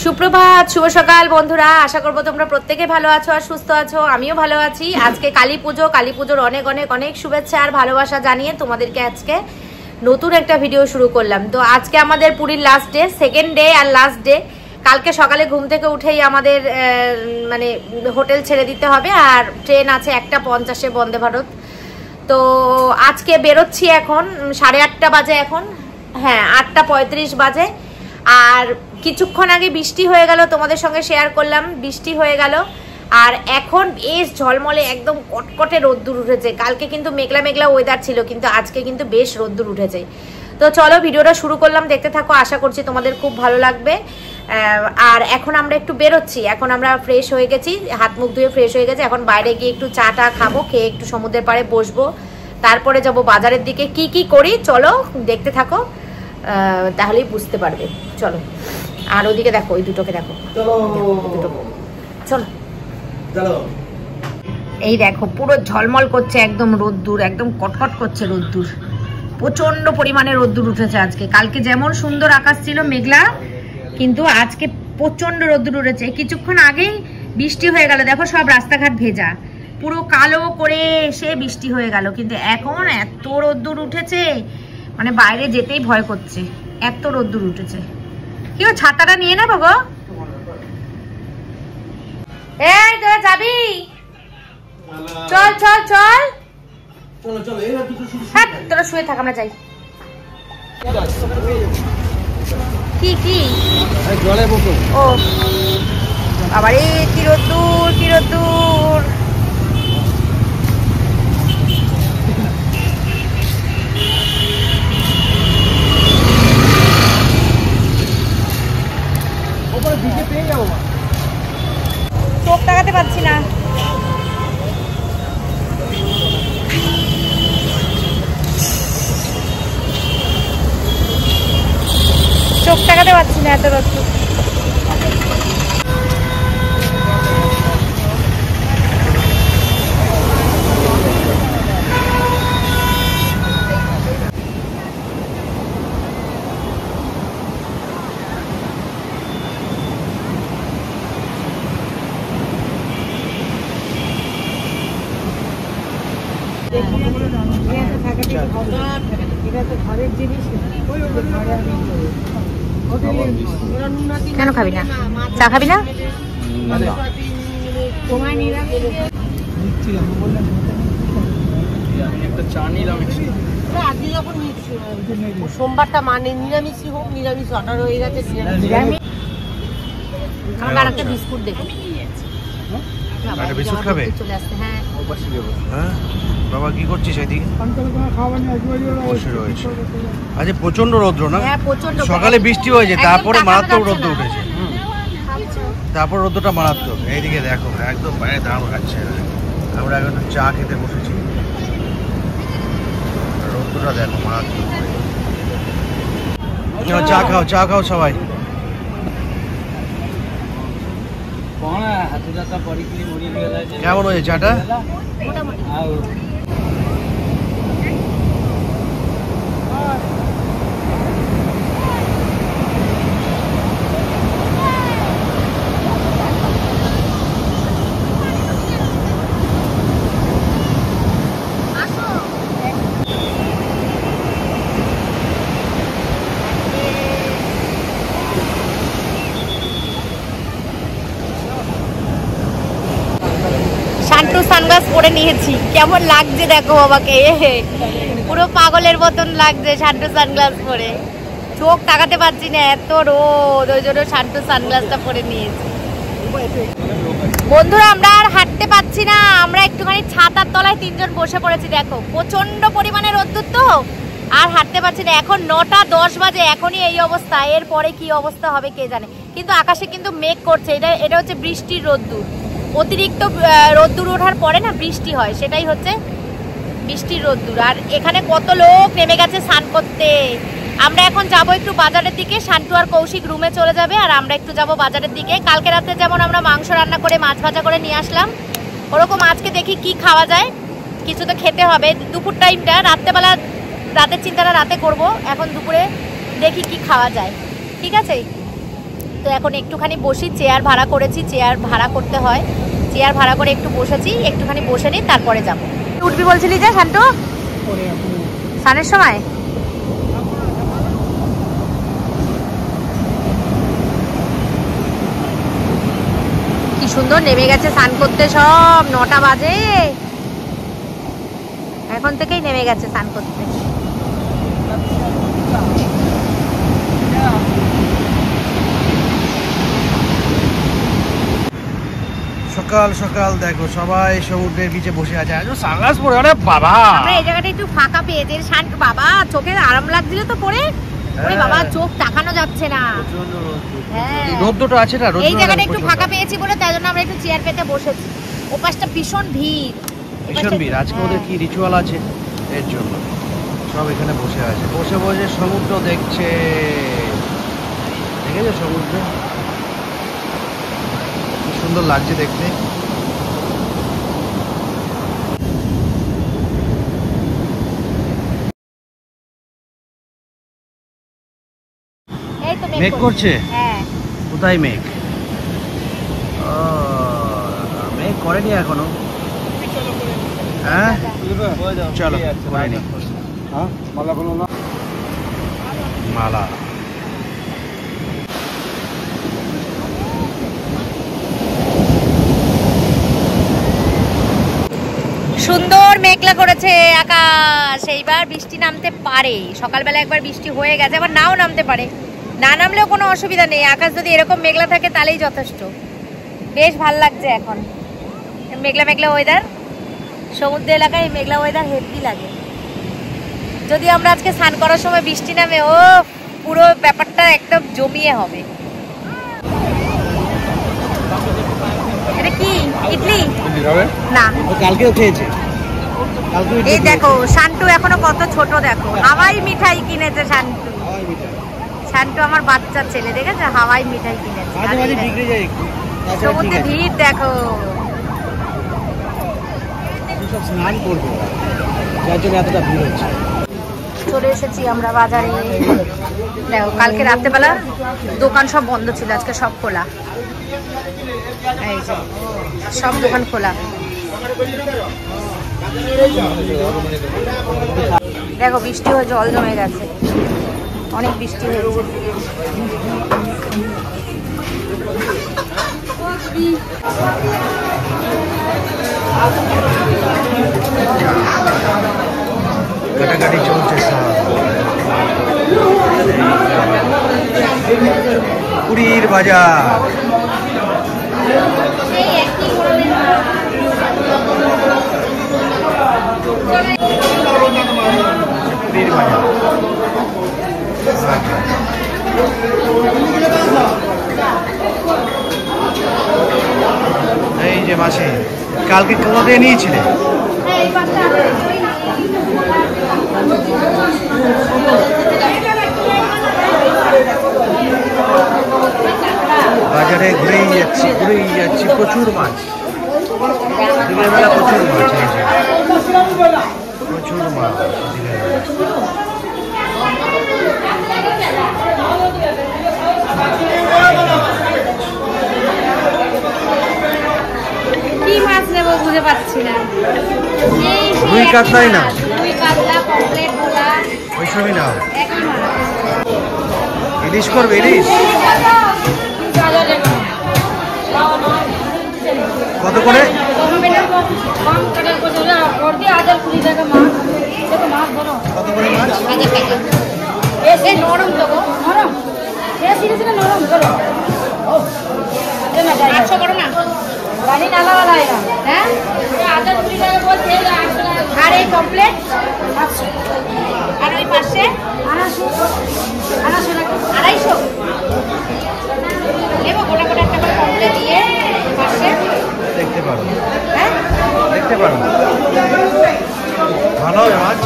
সুপ্রভাত, শুভ সকাল বন্ধুরা। আশা করবো তোমরা প্রত্যেকে ভালো আছো আর সুস্থ আছো। আমিও ভালো আছি। আজকে কালী পুজো, কালী পুজোর অনেক অনেক অনেক শুভেচ্ছা আর ভালোবাসা জানিয়ে তোমাদেরকে আজকে নতুন একটা ভিডিও শুরু করলাম। তো আজকে আমাদের পুরীর লাস্ট ডে, সেকেন্ড ডে আর লাস্ট ডে। কালকে সকালে ঘুম থেকে উঠেই আমাদের মানে হোটেল ছেড়ে দিতে হবে, আর ট্রেন আছে 1:50 বন্দে ভারত। তো আজকে বেরোচ্ছি এখন 8:30 বাজে, এখন হ্যাঁ 8:35 বাজে। আর কিছুক্ষণ আগে বৃষ্টি হয়ে গেল, তোমাদের সঙ্গে শেয়ার করলাম, বৃষ্টি হয়ে গেল। আর এখন বেশ ঝলমলে একদম কটকটে রোদ্দুর উঠেছে। কালকে কিন্তু মেঘলা মেঘলা ওয়েদার ছিল, কিন্তু আজকে কিন্তু বেশ রোদ্দুর উঠেছে। তো চলো ভিডিওটা শুরু করলাম, দেখতে থাকো। আশা করছি তোমাদের খুব ভালো লাগবে। আর এখন আমরা একটু বেরোচ্ছি, এখন আমরা ফ্রেশ হয়ে গেছি, হাত মুখ ধুয়ে ফ্রেশ হয়ে গেছি। এখন বাইরে গিয়ে একটু চা টা খাবো, খেয়ে একটু সমুদ্রের পাড়ে বসবো, তারপরে যাব বাজারের দিকে। কি কি করি চলো দেখতে থাকো, তাহলেই বুঝতে পারবে। চলো। আর ওইদিকে দেখো, ওই দুটোকে দেখো, চলো চলো। এই দেখো পুরো ঝলমল করছে, একদম রোদ্দুর, একদম কটকট করছে রোদ্দুর। প্রচন্ড পরিমাণে রোদ্দুর উঠেছে আজকে। কালকে যেমন সুন্দর আকাশ ছিল মেঘলা, কিন্তু আজকে প্রচন্ড রোদ্দুর উঠেছে। কিছুক্ষণ আগেই বৃষ্টি হয়ে গেল, দেখো সব রাস্তাঘাট ভেজা, পুরো কালো করে এসে বৃষ্টি হয়ে গেল। কিন্তু এখন এত রোদ্দুর উঠেছে, মানে বাইরে যেতেই ভয় করছে, এত রোদ্দুর উঠেছে। কি ছাতাটা নিয়ে নেবো গো? এই তোরা যাবি? চল চল চল, হ্যাঁ তোরা শুয়ে থাক, আমরা যাই। কি কি জলে বসো? ও আবার কি রোদ্দুর, কি রোদ্দুর। চোখ তাকাতে পারছি না, চোখ তাকাতে পারছি না, এত রোদ্দুর। কেন খাবি না? চা খাবি না? সোমবারটা মানে নিরামিষই হোক, নিরামিষ অর্ডার হয়ে গেছে। আমার একটা বিস্কুট দেখো, বিস্কুট খাবে চলে আসছে। হ্যাঁ হ্যাঁ বাবা, কি করছিস এদিকে? আজ প্রচন্ড রৌদ্র না? হ্যাঁ প্রচন্ড। সকালে বৃষ্টি হয়েছে, তারপরে মারাত্মক রৌদ্র উঠেছে, তারপর রৌদ্রটা মারাত্মক। এইদিকে দেখো একদম বাইরে দাঁড়ানো যাচ্ছে। আমরা এখন চা খেতে বসেছি, রৌদ্রটা দেখো মারাত্মক। চা খাও, চা খাও সবাই। কেমন হয়েছে চাটা? সানগ্লাস পরে নিয়েছি, কেমন লাগছে দেখো বাবাকে, পুরো পাগলের মতন লাগছে শান্টু সানগ্লাস পরে। চোখ তাকাতে পারছি না, এত রোদ, ওই জন্য শান্টু সানগ্লাসটা পরে নিয়েছি। বন্ধুরা আমরা আর হাঁটতে পারছি না, আমরা একটুখানি ছাতার তলায় 3 জন বসে পড়েছি। দেখো প্রচন্ড পরিমাণে রোদ্দুর, তো আর হাঁটতে পারছি না। এখন 9:10 বাজে, এখনই এই অবস্থা, এরপরে কি অবস্থা হবে কে জানে। কিন্তু আকাশে কিন্তু মেঘ করছে, এটা হচ্ছে বৃষ্টির রোদ্দুর। অতিরিক্ত রোদ্দুর ওঠার পরে না বৃষ্টি হয়, সেটাই হচ্ছে বৃষ্টির রোদ্দুর। আর এখানে কত লোক নেমে গেছে স্নান করতে। আমরা এখন যাব একটু বাজারের দিকে, শান্টু আর কৌশিক রুমে চলে যাবে, আর আমরা একটু যাব বাজারের দিকে। কালকে রাতে যেমন আমরা মাংস রান্না করে মাছ ভাজা করে নিয়ে আসলাম, ওরকম আজকে দেখি কি খাওয়া যায়, কিছু তো খেতে হবে। দুপুর টাইমটা, রাত্রেবেলা রাতের চিন্তাটা রাতে করব, এখন দুপুরে দেখি কি খাওয়া যায়। ঠিক আছে, তো এখন একটুখানি বসি, চেয়ার ভাড়া করেছি, চেয়ার ভাড়া করতে হয়, চেয়ার ভাড়া করে একটু বসেছি, একটুখানি বসে নিই তারপরে যাবো। উঠবি বলছিলি যে শান্তু স্নানের সময়? কি সুন্দর নেমে গেছে স্নান করতে সব, 9টা বাজে, এখন থেকেই নেমে গেছে স্নান করতে। সকাল সকাল দেখো সবাই সমুদ্রের বিচে বসে আছে। আজ সানগ্লাস পরে, আরে বাবা আমরা এই জায়গাটা একটু ফাঁকা পেয়েছি, বাবা চোখে আরাম লাগছিল তো পরে, ওরে বাবা চোখ তাকানো যাচ্ছে না। হ্যাঁ রোদ্দুরটা আছে না, এই জায়গাটা একটু ফাঁকা পেয়েছি বলে তাই জন্য আমরা একটু চেয়ার পেতে বসেছি। ওপাশটা ভীষণ ভিড়, ভীষণ ভিড়। আজকে ওদের কি রিচুয়াল আছে এর জন্য সব এখানে বসে আছে, বসে বসে সমুদ্র দেখছে। দেখেছো সমুদ্র কি সুন্দর লাগছে দেখতে। এই তো মেঘ করছে। হ্যাঁ কোথায় মেঘ? মেঘ করেনি এখনো। হ্যাঁ চলো করেনি। মালা সুন্দর মেঘলা করেছে আকাশ, এইবার বৃষ্টি নামতে পারে। সকালবেলা একবার বৃষ্টি হয়ে গেছে, আবার নাও নামতে পারে, না নামলেও কোনো অসুবিধা নেই। আকাশ যদি এরকম মেঘলা থাকে তাহলেই যথেষ্ট। বেশ ভাল লাগছে এখন মেঘলা মেঘলা ওয়েদার, সমুদ্র এলাকায় মেঘলা ওয়েদার হেভি লাগে। যদি আমরা আজকে স্নান করার সময় বৃষ্টি নামে, ও পুরো ব্যাপারটা একদম জমিয়ে হবে। এটা কি ইডলি? না কালকেও খেয়েছে। এই দেখো শান্তু এখনো কত ছোট, দেখো হাওয়াই মিঠাই কিনেছে শান্তু। শান্তু আমার বাচ্চা ছেলে, দেখেছো হাওয়াই মিঠাই কিনেছে। সমুদ্রে ভিড় দেখো, স্নান করবো যার জন্য এতটা ভিড় হচ্ছে। চলে এসেছি আমরা বাজারে। দেখো কালকে রাত্রেবেলা দোকান সব বন্ধ ছিল, আজকে সব খোলা। এই যে সব দোকান খোলা। দেখো বৃষ্টি হয়ে জল জমে গেছে, অনেক বৃষ্টি হয়েছে। কাটাকাটি চলছে সব। পুরীর বাজার, পুরীর বাজার। এই যে মাসে কালকে কোথাতে নিয়েছিলে? বাজারে ঘুরেই যাচ্ছি, প্রচুর মাছ, দিনের বেলা প্রচুর মাছ, প্রচুর মাছ দিনের বেলা। কি মাছ নেবো বুঝে পাচ্ছি না। রুই কাতলাই না, রুই কাতলা, পমফ্রেট, ভোলা, ওইসবই নাও। ইলিশ করবে? ইলিশ কত করে? কত করে মাছ? নরম তো নরম, 800 করো না। হ্যাঁ আর এই কমপ্লেট আর ওই পাশে 250 নেবো। গোটা গোটা একটা করে কমপ্লেট দিয়ে পাশে দেখতে পারো, হ্যাঁ দেখতে পারো, ভালো হবে মাছ।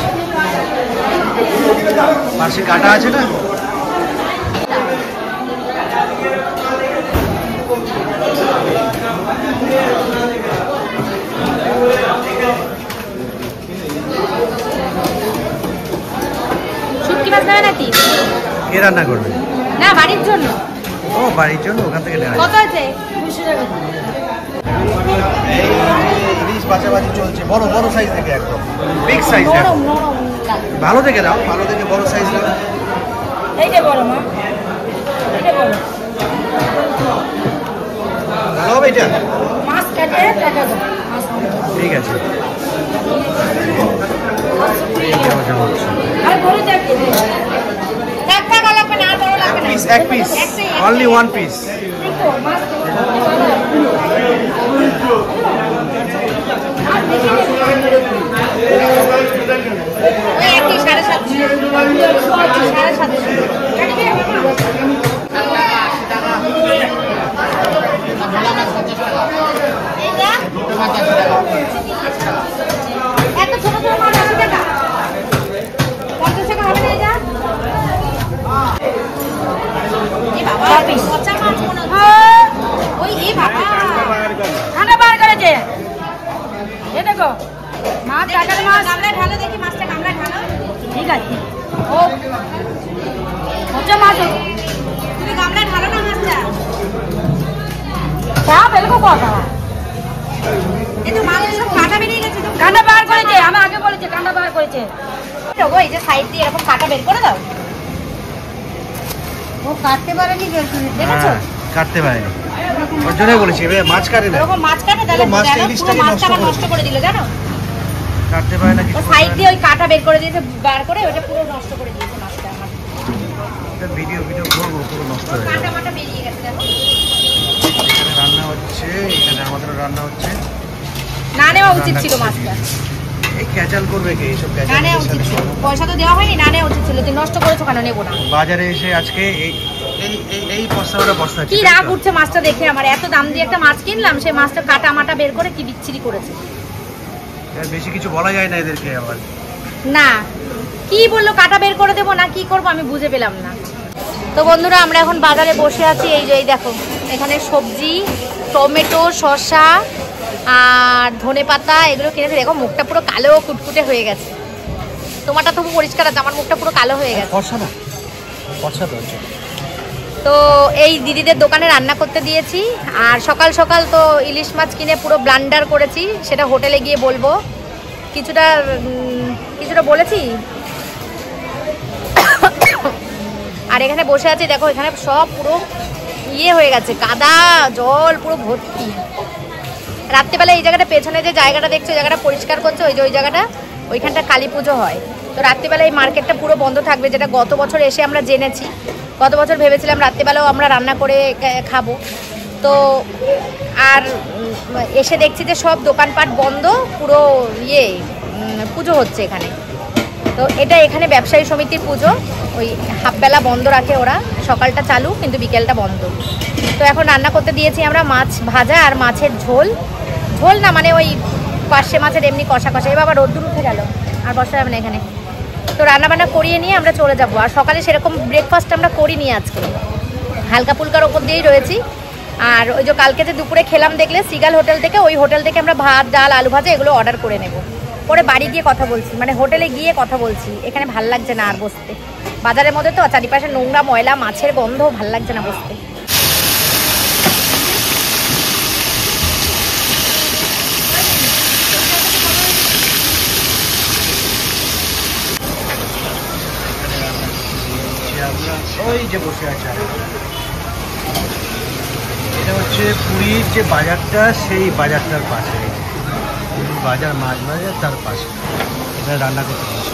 পাশে কাটা আছে না? শুটকি মাছ নেবে নাকি? কে রান্না করবে? না বাড়ির জন্য। ও বাড়ির জন্য ওখান থেকে নেওয়া কত আছে? 200 টাকা। এই ইলিশ বাছাবাছি চলছে, বড় বড় সাইজ থেকে একদম বিগ সাইজ। নরম নরম লাগে। ভালো থেকে দাও, ভালো থেকে বড় সাইজ দাও। এইটা বড় মা, এইটা বড়। ভালো হবে এটা? মাছ কাটে টাকা দাও। ঠিক আছে। আর বড় দেখতে দে। এক টাকা লাগবে না, আর বড় লাগবে না। এক পিস অনলি ওয়ান পিস। দেখো মাছ ওই একই 750। এত ছোট ছোট মাছ 80 টাকা। 50 টাকা হবে না এটা? এই বাবা পচা মাছ মনে হয়। ওই এই বাবা খানা বার করেছে। এ দেখো মাছ কাটার মাছ গামলায় ঢালো, দেখি মাছটা গামলায় ঢালো। ঠিক আছে। ও পচা মাছ, তুমি গামলায় ঢালো না মাছটা। তা বেলকো কথা এই তো মাছ সব কাটা বেরিয়ে গেছে। তো কাটা বার করেছে, আমি আগে বলেছি কাটা বার করেছে। দেখো এই যে সাইড দিয়ে এরকম কাটা বের করে দাও। ও কাটতে পারেনি, বের করে দেখেছো? কাটতে পারেনি, ওর জন্যই বলেছি মাছ কাটে না। এরকম মাছ কাটে তাহলে মাছটা নষ্ট করে দিল, জানো? কাটতে পারে না, ও সাইড দিয়ে ওই কাটা বের করে দিয়েছে, বার করে ওটা পুরো নষ্ট করে দিয়েছে মাছটা। আমার ভিডিও করবো, পুরো নষ্ট হয়ে কাটা মাটা বেরিয়ে গেছে। দেখো এখানে রান্না হচ্ছে, এখানে আমাদের রান্না হচ্ছে। না নেওয়া উচিত ছিল মাছটা। এই ক্যাচাল করবে কে এইসব? না ক্যাচাল নেওয়া উচিত ছিল, পয়সা তো দেওয়া হয়নি, না নেওয়া উচিত ছিল। তুই নষ্ট করেছো কেন? নেবো না। বাজারে এসে আজকে এই এই এই বস্তাটা বস্তা কি রাগ উঠছে মাছটা দেখে আমার। এত দাম দিয়ে একটা মাছ কিনলাম, সেই মাছটা কাটা মাটা বের করে কি বিচ্ছিরি করেছে। বেশি কিছু বলা যায় না এদেরকে আবার। না কি বললো, কাটা বের করে দেবো না কি করবো আমি বুঝে পেলাম না। তো বন্ধুরা আমরা এখন বাজারে বসে আছি। এই যে এই দেখো এখানে সবজি, টমেটো, শসা আর ধনেপাতা এগুলো কিনেছে। দেখো মুখটা পুরো কালো কুটকুটে হয়ে গেছে। তোমারটা তবু পরিষ্কার আছে, আমার মুখটা পুরো কালো হয়ে গেছে। তো এই দিদিদের দোকানে রান্না করতে দিয়েছি। আর সকাল সকাল তো ইলিশ মাছ কিনে পুরো ব্লান্ডার করেছি, সেটা হোটেলে গিয়ে বলবো। কিছুটা বলেছি। আর এখানে বসে আছি, দেখো এখানে সব পুরো ইয়ে হয়ে গেছে, কাদা জল পুরো ভর্তি। রাত্রিবেলা এই জায়গাটা পেছনে যে জায়গাটা দেখছো, ওই জায়গাটা পরিষ্কার করছে। ওই যে ওই জায়গাটা, ওইখানটা কালী পুজো হয়। তো রাত্রিবেলা এই মার্কেটটা পুরো বন্ধ থাকবে, যেটা গত বছর এসে আমরা জেনেছি। গত বছর ভেবেছিলাম রাত্রিবেলাও আমরা রান্না করে খাবো, তো আর এসে দেখছি যে সব দোকানপাট বন্ধ, পুরো পুজো হচ্ছে এখানে। তো এটা এখানে ব্যবসায়ী সমিতির পুজো, ওই হাফবেলা বন্ধ রাখে ওরা, সকালটা চালু কিন্তু বিকেলটা বন্ধ। তো এখন রান্না করতে দিয়েছি আমরা মাছ ভাজা আর মাছের ঝোল। ঝোল না মানে ওই পার্শে মাছের এমনি কষা কষা। এবার আবার রোদ্দুর উঠে গেল, আর বসা যাবে না এখানে। তো রান্নাবান্না করিয়ে নিয়ে আমরা চলে যাব। আর সকালে সেরকম ব্রেকফাস্ট আমরা করিনি আজকে, হালকা ফুলকার ওপর দিয়েই রয়েছি। আর ওই যে কালকে যে দুপুরে খেলাম দেখলে সিগাল হোটেল থেকে, ওই হোটেল থেকে আমরা ভাত ডাল আলু ভাজা এগুলো অর্ডার করে নেব। পরে বাড়ি গিয়ে কথা বলছি, মানে হোটেলে গিয়ে কথা বলছি। এখানে ভাল লাগছে না আর বসতে, বাজারের মধ্যে তো চারিপাশে নোংরা ময়লা মাছের গন্ধ, ভাল লাগছে না বসতে। ওই যে বসে আছে, এটা হচ্ছে পুরীর যে বাজারটা, সেই বাজারটার পাশে বাজার, মাছ বাজার, তার পাশে এটা রান্না করতে পারছে।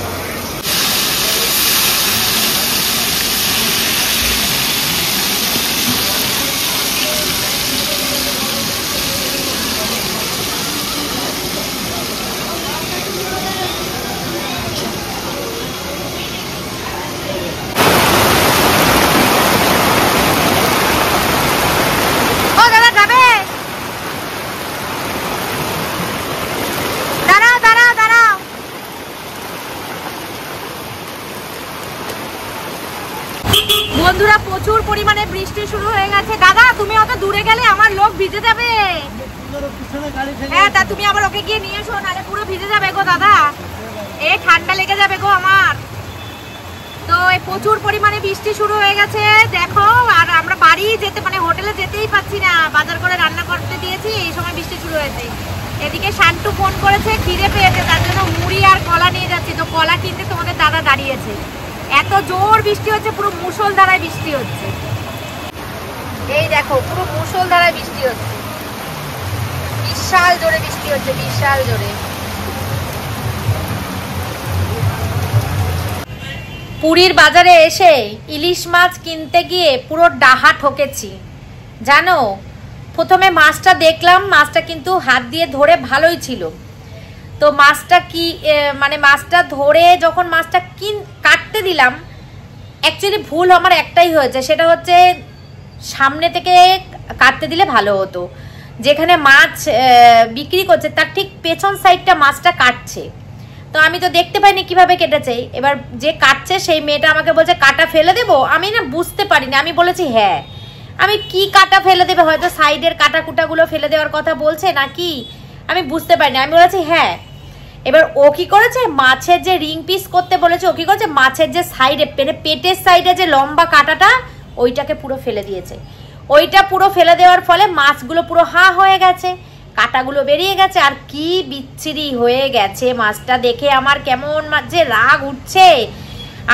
বন্ধুরা প্রচুর পরিমাণে বৃষ্টি শুরু হয়ে গেছে। দাদা তুমি অত দূরে গেলে আমার লোক ভিজে যাবে। হ্যাঁ তা তুমি আবার ওকে গিয়ে নিয়ে এসো, নাহলে পুরো ভিজে যাবে গো দাদা, এ ঠান্ডা লেগে যাবে গো আমার। তো প্রচুর পরিমাণে বৃষ্টি শুরু হয়ে গেছে দেখো। আর আমরা বাড়ি ফোন করেছে, খিদে পেয়েছে, তার জন্য মুড়ি আর কলা নিয়ে যাচ্ছি। তো কলা কিনতে তোমাদের দাদা দাঁড়িয়েছে। এত জোর বৃষ্টি হচ্ছে, পুরো মুষলধারায় বৃষ্টি হচ্ছে। এই দেখো, পুরো মুষলধারায় বৃষ্টি হচ্ছে, বিশাল জোরে বৃষ্টি হচ্ছে, বিশাল জোরে। পুরীর বাজারে এসে ইলিশ মাছ কিনতে গিয়ে পুরো ডাহা ঠকেছি জানো। প্রথমে মাছটা দেখলাম, মাছটা কিন্তু হাত দিয়ে ধরে ভালোই ছিল। তো মাছটা কি মানে মাছটা ধরে যখন মাছটা কাটতে দিলাম, অ্যাকচুয়ালি ভুল আমার একটাই হয়েছে, সেটা হচ্ছে সামনে থেকে কাটতে দিলে ভালো হতো। যেখানে মাছ বিক্রি করছে তার ঠিক পেছন সাইডটা মাছটা কাটছে, তো আমি তো দেখতে পাইনি কিভাবে কেটেছে। এবার যে কাটছে সেই মেয়েটা আমাকে বলছে কাটা ফেলে দেবো। আমি না বুঝতে পারিনি, আমি বলেছি হ্যাঁ। আমি কি কাটা ফেলে দেবে, হয়তো সাইডের কাটা কুটাগুলো ফেলে দেওয়ার কথা বলছে নাকি আমি বুঝতে পারিনি। আমি বলেছি হ্যাঁ। এবার ও কি করেছে, মাছের যে রিং পিস করতে বলেছে, ও কি করেছে, মাছের যে সাইডে পেটের সাইডে যে লম্বা কাটাটা ওইটাকে পুরো ফেলে দিয়েছে। ওইটা পুরো ফেলে দেওয়ার ফলে মাছগুলো পুরো হা হয়ে গেছে, কাটাগুলো বেরিয়ে গেছে, আর কি বিচ্ছিরি হয়ে গেছে মাছটা দেখে আমার কেমন যে রাগ উঠছে।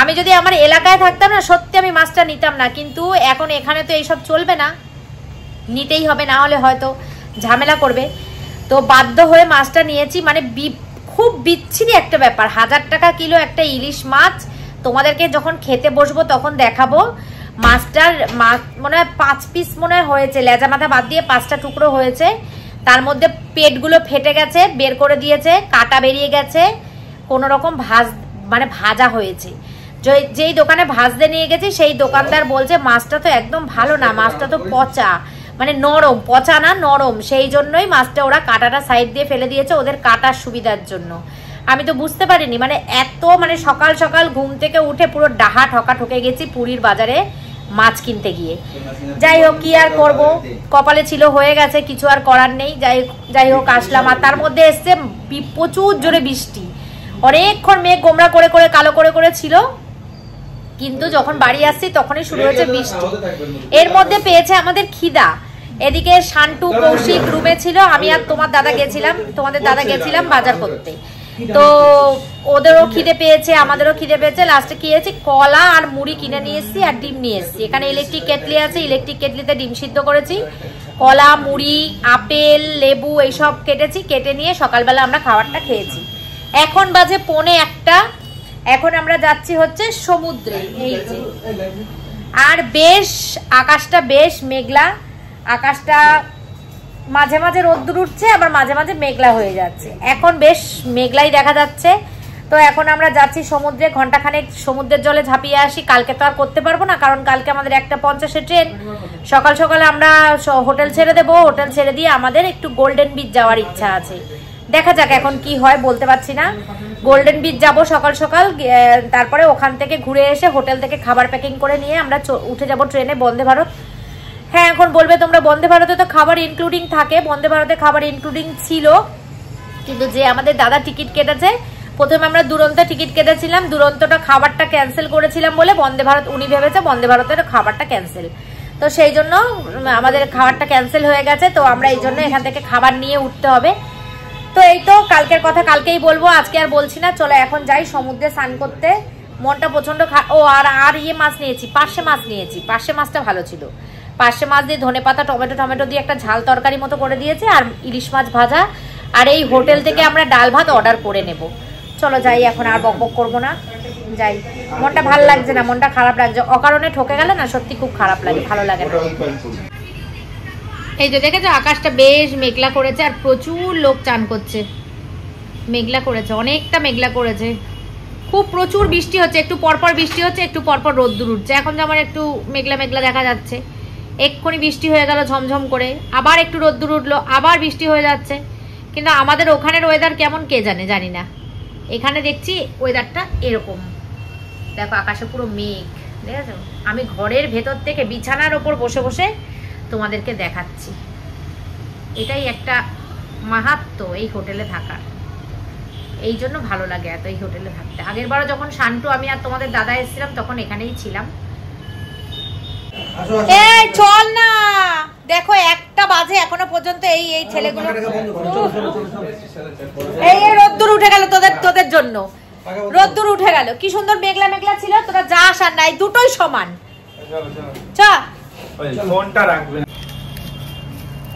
আমি যদি আমার এলাকায় থাকতাম না, সত্যি আমি মাছটা নিতাম না, কিন্তু এখন এখানে তো এইসব চলবে না, নিতেই হবে, না হলে হয়তো ঝামেলা করবে। তো বাধ্য হয়ে মাছটা নিয়েছি। মানে খুব বিচ্ছিরি একটা ব্যাপার, 1000 টাকা কিলো একটা ইলিশ মাছ। তোমাদেরকে যখন খেতে বসবো তখন দেখাবো। মাছটার মনে হয় 5 পিস মনে হয়েছে, লেজা মাথা বাদ দিয়ে 5টা টুকরো হয়েছে। তার মধ্যে পেটগুলো ফেটে গেছে, বের করে দিয়েছে, কাটা বেরিয়ে গেছে, কোনো রকম ভাজা হয়েছে। যেই দোকানে ভাজতে নিয়ে গেছি সেই দোকানদার বলছে মাছটা তো একদম ভালো না, মাছটা তো পচা, মানে নরম, পচা না নরম, সেই জন্যই মাছটা ওরা কাটাটা সাইড দিয়ে ফেলে দিয়েছে ওদের কাটার সুবিধার জন্য। আমি তো বুঝতে পারিনি, এত সকাল সকাল ঘুম থেকে উঠে পুরো ডাহা ঠকে গেছি পুরীর বাজারে মাছ কিনতে গিয়ে। যাই হোক, কি আর করব, কপালে ছিল, হয়ে গেছে, কিছু আর করার নেই। যাই হোক আসলাম, আর তার মধ্যে এসছে প্রচুর জোরে বৃষ্টি। অনেকক্ষণ মেঘ গোমরা করে করে কালো করে করে ছিল, কিন্তু যখন বাড়ি আসছি তখনই শুরু হয়েছে বৃষ্টি। এর মধ্যে পেয়েছে আমাদের খিদা। এদিকে শান্টু কৌশিক রুমে ছিল, আমি আর তোমাদের দাদা গেছিলাম বাজার করতে। তো ওদেরও খিদে পেয়েছে, আমাদেরও খিদে পেয়েছে। লাস্টে কি হয়েছে, কলা আর মুড়ি কিনে নিয়ে এসেছি আর ডিম নিয়ে এসেছি। এখানে ইলেকট্রিক কেটলি আছে, ইলেকট্রিক কেটলিতে ডিম সিদ্ধ করেছি। কলা, মুড়ি, আপেল, লেবু এইসব কেটে নিয়ে সকালবেলা আমরা খাবারটা খেয়েছি। এখন বাজে 1:45। এখন আমরা যাচ্ছি হচ্ছে সমুদ্রে। এই যে, আর বেশ আকাশটা বেশ মেঘলা, আকাশটা মাঝে মাঝে রোদ্দুর উঠছে, আবার মাঝে মাঝে মেঘলা হয়ে যাচ্ছে। এখন বেশ মেঘলাই দেখা যাচ্ছে। তো এখন আমরা যাচ্ছি সমুদ্রে, ঘন্টাখানেক সমুদ্রের জলে ঝাঁপিয়ে আসি। কালকে তো আর করতে পারবো না, কারণ কালকে আমাদের 1:50 ট্রেন। সকাল সকালে আমরা হোটেল ছেড়ে দেবো, হোটেল ছেড়ে দিয়ে আমাদের একটু গোল্ডেন বিচ যাওয়ার ইচ্ছা আছে। দেখা যাক এখন কি হয়, বলতে পারছি না। গোল্ডেন বিচ যাবো সকাল সকাল, তারপরে ওখান থেকে ঘুরে এসে হোটেল থেকে খাবার প্যাকিং করে নিয়ে আমরা উঠে যাব ট্রেনে, বন্দে ভারত। হ্যাঁ, এখন বলবে তোমরা বন্দে ভারতে তো খাবার ইনক্লুডিং থাকে। বন্দে ভারতে খাবার ইনক্লুডিং ছিল, কিন্তু যে আমাদের দাদা টিকিট কেটেছে, প্রথমে আমরা দুরন্ত টিকিট কেটেছিলাম, দুরন্তটা খাবারটা ক্যান্সেল করেছিলাম বলে বন্দে ভারত উনি ভেবেছে বন্দে ভারতের খাবারটা ক্যান্সেল। তো সেই জন্য আমাদের খাবারটা ক্যান্সেল হয়ে গেছে। তো আমরা এই জন্য এখান থেকে খাবার নিয়ে উঠতে হবে। তো এই তো, কালকের কথা কালকেই বলবো, আজকে আর বলছি না। চলো এখন যাই সমুদ্রে স্নান করতে, মনটা প্রচন্ড আর ইয়ে মাছ নিয়েছি, পার্শে মাছ নিয়েছি। পার্শে মাছটা ভালো ছিল। পার্শে মাছ দিয়ে ধনেপাতা টমেটো দিয়ে একটা ঝাল তরকারি মতো করে দিয়েছে, আর ইলিশ মাছ ভাজা। আর এই হোটেল থেকে আমরা ডাল ভাত অর্ডার করে নেব। চলো যাই, এখন আর বকবক করবো না, যাই। মনটা ভালো লাগছে না, মনটা খারাপ লাগছে। অকারণে ঠকে গেলে না সত্যি খুব খারাপ লাগে, ভালো লাগে না। এই যে দেখেছো, আকাশটা বেশ মেঘলা করেছে, আর প্রচুর লোক চান করছে। মেঘলা করেছে, অনেকটা মেঘলা করেছে, খুব প্রচুর বৃষ্টি হচ্ছে। একটু পরপর বৃষ্টি হচ্ছে, একটু পরপর রোদ্দুর উঠছে। এখন যেমন একটু মেঘলা মেঘলা দেখা যাচ্ছে, এক্ষুনি বৃষ্টি হয়ে গেল ঝমঝম করে, আবার একটু রোদ্দুর উঠলো, আবার বৃষ্টি হয়ে যাচ্ছে। কিন্তু আমাদের ওখানের ওয়েদার কেমন কে জানে, জানি না। এখানে দেখছি ওয়েদারটা এরকম, দেখো আকাশে পুরো মেঘ, দেখেছো? আমি ঘরের ভেতর থেকে বিছানার ওপর বসে বসে তোমাদেরকে দেখাচ্ছি। এটাই একটা মাহাত্ম্য এই হোটেলে থাকার, এই জন্য ভালো লাগে এত এই হোটেলে থাকতে। আগের বারও যখন শান্টু, আমি আর তোমাদের দাদা এসেছিলাম তখন এখানেই ছিলাম। এই চল না, দেখো 1টা বাজে এখনো পর্যন্ত এই ছেলেগুলো এই রোদ্দুর উঠে গেল তোদের জন্য, রোদ্দুর উঠে গেল। কি সুন্দর মেঘলা মেঘলা ছিল, তোরা যা আসার নাই দুটোই সমান।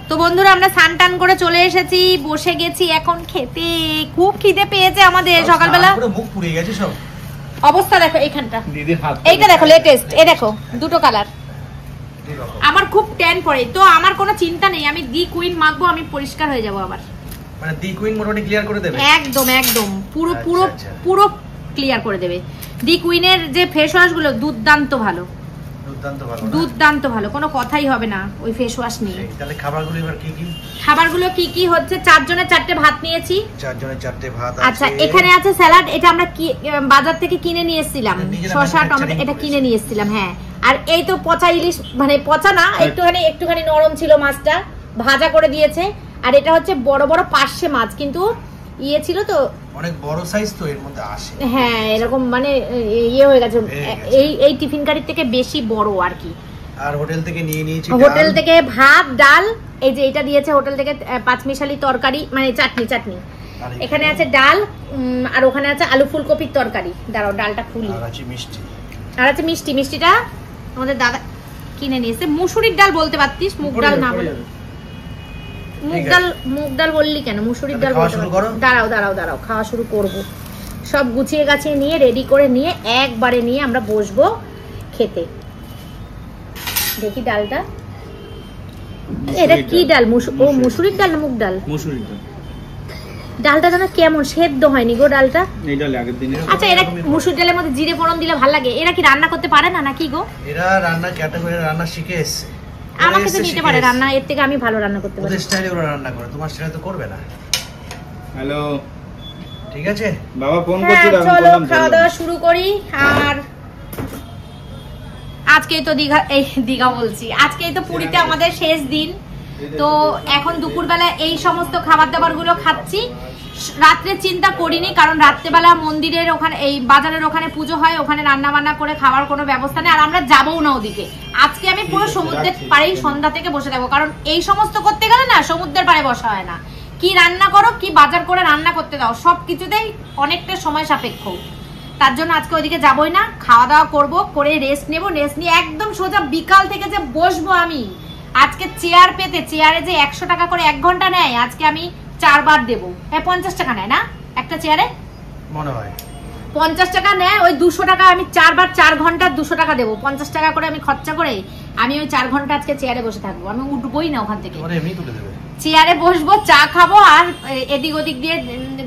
তো বন্ধুরা আমরা স্নান টান করে চলে এসেছি, বসে গেছি এখন খেতে। খুব খিদে পেয়েছে আমাদের সকালবেলা, মুখ পুড়ে গেছে সব অবস্থা দেখো। এইখানটা এইটা দেখো লেটেস্ট, এই দেখো দুটো কালার। আমার খুব ট্যান পড়ে, তো আমার কোনো চিন্তা নেই, আমি দি কুইন মাখবো, আমি পরিষ্কার হয়ে যাব আবার। মানে দি কুইন মোটামুটি ক্লিয়ার করে দেবে একদম একদম পুরো পুরো পুরো ক্লিয়ার করে দেবে। দি কুইনের যে ফেস ওয়াশ গুলো দুর্দান্ত ভালো, দুর্দান্ত ভালো, কোনো কথাই হবে না ওই ফেস ওয়াশ নিয়ে। তাহলে খাবারগুলো এবার কি কি? খাবারগুলো কি কি হচ্ছে, 4 জনের 4টে ভাত নিয়েছি। 4 জনের 4টে ভাত আছে। আচ্ছা এখানে আছে স্যালাড, এটা আমরা বাজার থেকে কিনে নিয়ে এসেছিলাম, শসা টমেটো এটা কিনে নিয়ে এসেছিলাম। হ্যাঁ, আর এই তো পচা ইলিশ, মানে পচা না, একটুখানি নরম ছিল মাছটা, ভাজা করে দিয়েছে। আর এটা হচ্ছে বড় বড় পার্শে মাছ, কিন্তু ইয়ে ছিল তো অনেক বড় সাইজ, তো এর মধ্যে আসে। হ্যাঁ এরকম মানে ইয়ে হয়ে গেছে, এই টিফিন কারির থেকে বেশি বড় আর কি। আর হোটেল থেকে নিয়ে নিয়েছি, হোটেল থেকে ভাত ডাল, এই যে এটা দিয়েছে হোটেল থেকে, পাঁচমিশালি তরকারি মানে চাটনি। এখানে আছে ডাল, আর ওখানে আছে আলু ফুলকপির তরকারি। দাঁড়াও ডালটা খুলি। আর আছে মিষ্টি, মিষ্টিটা আমাদের দাদা কিনে নিয়েছে। মুসুরির ডাল বলতে পারতিস, মুগ ডাল না বলে। মুগ ডাল বললি কেন, মুসুরির ডাল বলতে পারতিস। দাঁড়াও খাওয়া শুরু করব। সব গুছিয়ে গাছিয়ে নিয়ে রেডি করে নিয়ে একবারে নিয়ে আমরা বসবো খেতে। দেখি ডালটা, এটা কি ডাল? মুসুরির ডাল না মুগ ডাল? মুসুরির ডাল। ডালটা যেন কেমন সেদ্ধ হয়নি গো ডালটা। আচ্ছা এরা মুসুর ডালের মধ্যে জিরে ফোড়ন দিলে ভালো লাগে। এরা কি রান্না করতে পারে না নাকি গো? এরা রান্না ক্যাটাগরি রান্না শিখে এসেছে, আমাকে তো দিতে পারে রান্না, এর থেকে আমি ভালো রান্না করতে পারি। ওদের স্টাইলে ওরা রান্না করে, তোমার স্টাইলে তো করবে না। হ্যালো, ঠিক আছে বাবা ফোন করছিল, আমি বললাম খাওয়া দাওয়া শুরু করি। আর আজকেই তো দীঘা বলছি, আজকেই তো পুরীতে আমাদের শেষ দিন। তো এখন দুপুরবেলা এই সমস্ত খাবার দাবার গুলো খাচ্ছি। রাত্রে চিন্তা করিনি, কারণ রাত্রেবেলা মন্দিরের ওখানে, এই বাজারের ওখানে পুজো হয়, ওখানে রান্না বান্না করে খাওয়ার কোনো ব্যবস্থা নেই। আর আমরা যাবও না ওদিকে। আজকে আমি পুরো সমুদ্রের পাড়েই সন্ধ্যা থেকে বসে থাকবো, কারণ এই সমস্ত করতে গেলে না সমুদ্রের পাড়ে বসা হয় না। কি রান্না করো, কি বাজার করে রান্না করতে দাও, সবকিছুতেই অনেকটা সময় সাপেক্ষ। তার জন্য আজকে ওইদিকে যাবোই না, খাওয়া দাওয়া করবো, করে রেস্ট নেবো। রেস্ট নিয়ে একদম সোজা বিকাল থেকে যে বসবো আমি। আজকে চেয়ার পেতে, চেয়ারে যে 100 টাকা করে 1 ঘন্টা নেয়, আজকে আমি 4 বার দেবো। 50 টাকা নেয় না একটা চেয়ারে, মনে হয় 50 টাকা নেয়। ওই 200 টাকা আমি 4 বার 4 ঘন্টা 200 টাকা দেবো। 50 টাকা করে আমি খরচা করে আমি ওই 4 ঘন্টা আজকে চেয়ারে বসে থাকবো। আমি উঠবোই না ওখান থেকে, চেয়ারে বসবো, চা খাবো, আর এদিক ওদিক দিয়ে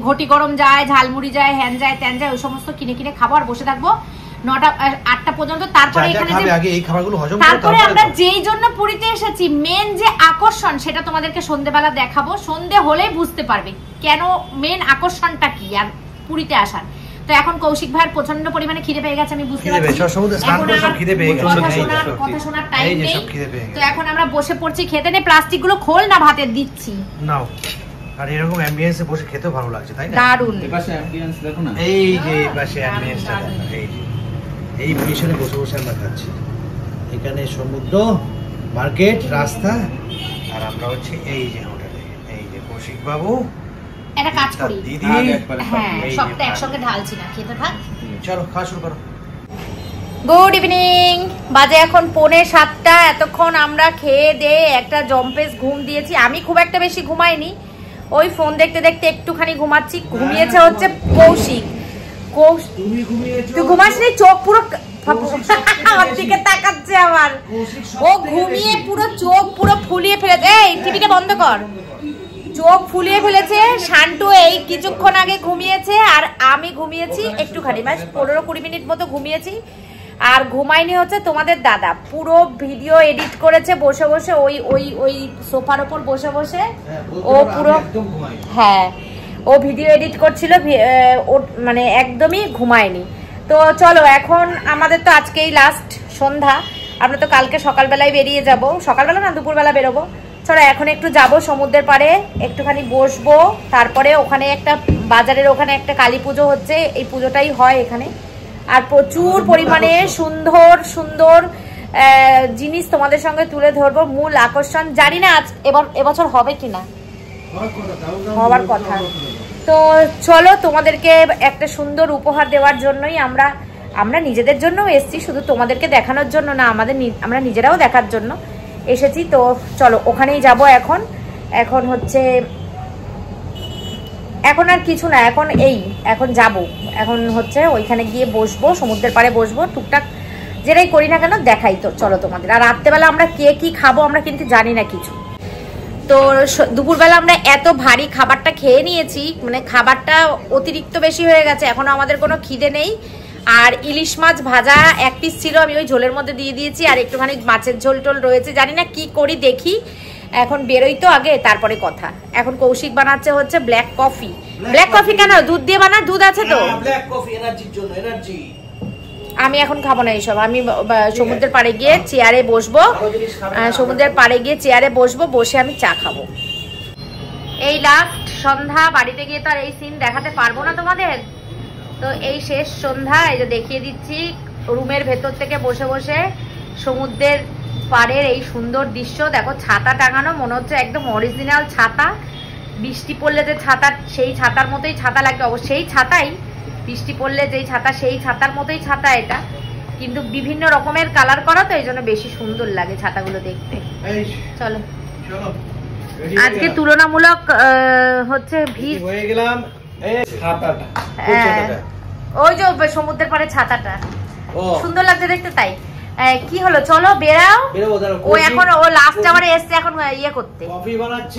ঘটি গরম যায়, ঝালমুড়ি যায়, হ্যান যায়, ত্যান যায়, ওই সমস্ত কিনে খাবো আর বসে থাকবো 9টা 8টা পর্যন্ত। তারপরে তারপরে আমরা যেই জন্য পুরীতে এসেছি, মেন যে আকর্ষণ সেটা তোমাদেরকে সন্ধ্যেবেলা দেখাবো। সন্ধ্যে হলেই বুঝতে পারবে কেন মেন আকর্ষণটা কি আর পুরীতে আসার। তো এখন কৌশিক ভাইয়ের প্রচন্ড পরিমাণে খিদে পেয়ে গেছে, আমি বুঝতে পারছি। কথা শোনার টাইম নেই। তো এখন আমরা বসে পড়ছি খেতে। নে প্লাস্টিক গুলো খোল না, ভাতের দিচ্ছি নাও। আর এরকম অ্যাম্বিয়েন্সে বসে খেতেও ভালো লাগছে, তাই না? দারুণ। এই পাশে অ্যাম্বিয়েন্স দেখো না, এই যে এই পাশে অ্যাম্বিয়েন্সটা দেখো, এই পিছনে বসে বসে আমরা খাচ্ছি। এখানে সমুদ্র, মার্কেট, রাস্তা, আর আমরা হচ্ছে এই যে হোটেলে। এই যে কৌশিক বাবু, এটা কাজ করি দিদি। হ্যাঁ সবটা একসঙ্গে ঢালছি না, খেতে থাক। চলো খাওয়া শুরু করো। গুড ইভিনিং, বাজে এখন 6:45। এতক্ষণ আমরা খেয়ে দিয়ে একটা জম্পেস ঘুম দিয়েছি। আমি খুব একটা বেশি ঘুমাইনি, ওই ফোন দেখতে দেখতে একটুখানি ঘুমাচ্ছি। ঘুমিয়েছে হচ্ছে কৌশিক। তুই ঘুমাসনি? চোখ পুরো আমার দিকে তাকাচ্ছে আবার। ও ঘুমিয়ে পুরো চোখ পুরো ফুলিয়ে ফেলেছে। এই টিভিটা বন্ধ কর। চোখ ফুলিয়ে ফেলেছে। শান্টু এই কিছুক্ষণ আগে ঘুমিয়েছে, আর আমি ঘুমিয়েছি একটুখানি, ব্যাস 15-20 মিনিট মতো ঘুমিয়েছি। আর ঘুমাইনি হচ্ছে তোমাদের দাদা, পুরো ভিডিও এডিট করেছে বসে বসে, ওই সোফার ওপর বসে বসে। ও পুরো, হ্যাঁ ও ভিডিও এডিট করছিল, মানে একদমই ঘুমায়নি। তো চলো এখন আমাদের তো আজকেই লাস্ট সন্ধ্যা, আমরা তো কালকে সকালবেলায় বেরিয়ে যাব। সকালবেলা না, দুপুরবেলা বেরোবো। চলো এখন একটু যাব সমুদ্রের পাড়ে, একটুখানি বসবো। তারপরে ওখানে একটা বাজারের ওখানে একটা কালী পুজো হচ্ছে, এই পুজোটাই হয় এখানে। আর প্রচুর পরিমাণে সুন্দর সুন্দর জিনিস তোমাদের সঙ্গে তুলে ধরবো। মূল আকর্ষণ জানি না এবছর হবে কিনা, হবার কথা। তো চলো, তোমাদেরকে একটা সুন্দর উপহার দেওয়ার জন্যই আমরা নিজেদের জন্য এসেছি, শুধু তোমাদেরকে দেখানোর জন্য না, আমরা নিজেরাও দেখার জন্য এসেছি। তো চলো ওখানেই যাব। এখন হচ্ছে এখন আর কিছু না, এখন যাব, এখন হচ্ছে ওইখানে গিয়ে বসবো, সমুদ্রের পাড়ে বসবো, টুকটাক যেটাই করি না কেন দেখাই তো চলো তোমাদের। আর রাত্রেবেলা আমরা কি খাবো আমরা কিন্তু জানি না কিছু। তো দুপুরবেলা আমরা এত ভারী খাবারটা খেয়ে নিয়েছি, মানে খাবারটা অতিরিক্ত বেশি হয়ে গেছে, এখনো আমাদের কোনো খিদে নেই। আর ইলিশ মাছ ভাজা 1 পিস ছিল, আমি ওই ঝোলের মধ্যে দিয়ে দিয়েছি, আর একটুখানি মাছের ঝোল টোল রয়েছে, জানি না কি করি দেখি। এখন বেরোই তো আগে, তারপরে কথা। এখন কৌশিক বানাচ্ছে হচ্ছে ব্ল্যাক কফি। ব্ল্যাক কফি কেন? দুধ দিয়ে বানা? দুধ আছে তো? ব্ল্যাক কফি এনার্জির জন্য, এনার্জি। আমি এখন খাবো না এইসব, আমি সমুদ্রের পাড়ে গিয়ে চেয়ারে বসবো, সমুদ্রের পাড়ে গিয়ে চেয়ারে বসবো, বসে আমি চা খাবো। এই লাস্ট সন্ধ্যা, বাড়িতে গিয়ে তো আর এই সিন দেখাতে পারবো না তোমাদের। তো এই শেষ সন্ধ্যা, এই যে দেখিয়ে দিচ্ছি রুমের ভেতর থেকে বসে বসে সমুদ্রের পাড়ের এই সুন্দর দৃশ্য। দেখো ছাতা টাঙানো, মনে হচ্ছে একদম অরিজিনাল ছাতা। বৃষ্টি পড়লে যে ছাতা, সেই ছাতার মতোই ছাতা লাগবে, অবশ্যই ছাতাই, বৃষ্টি পড়লে যেই ছাতা সেই ছাতার মতোই ছাতা এটা, কিন্তু বিভিন্ন রকমের কালার করা, তো এই জন্য বেশি সুন্দর লাগে ছাতাগুলো দেখতে। চলো আজকে তুলনামূলক হচ্ছে ভিড় হয়ে গেলাম। ওই যে সমুদ্রের পাড়ে ছাতাটা সুন্দর লাগছে দেখতে, তাই কি হলো চলো বেরাও। ও এখন ও লাস্ট আবার এসছে এখন ইয়ে করতে,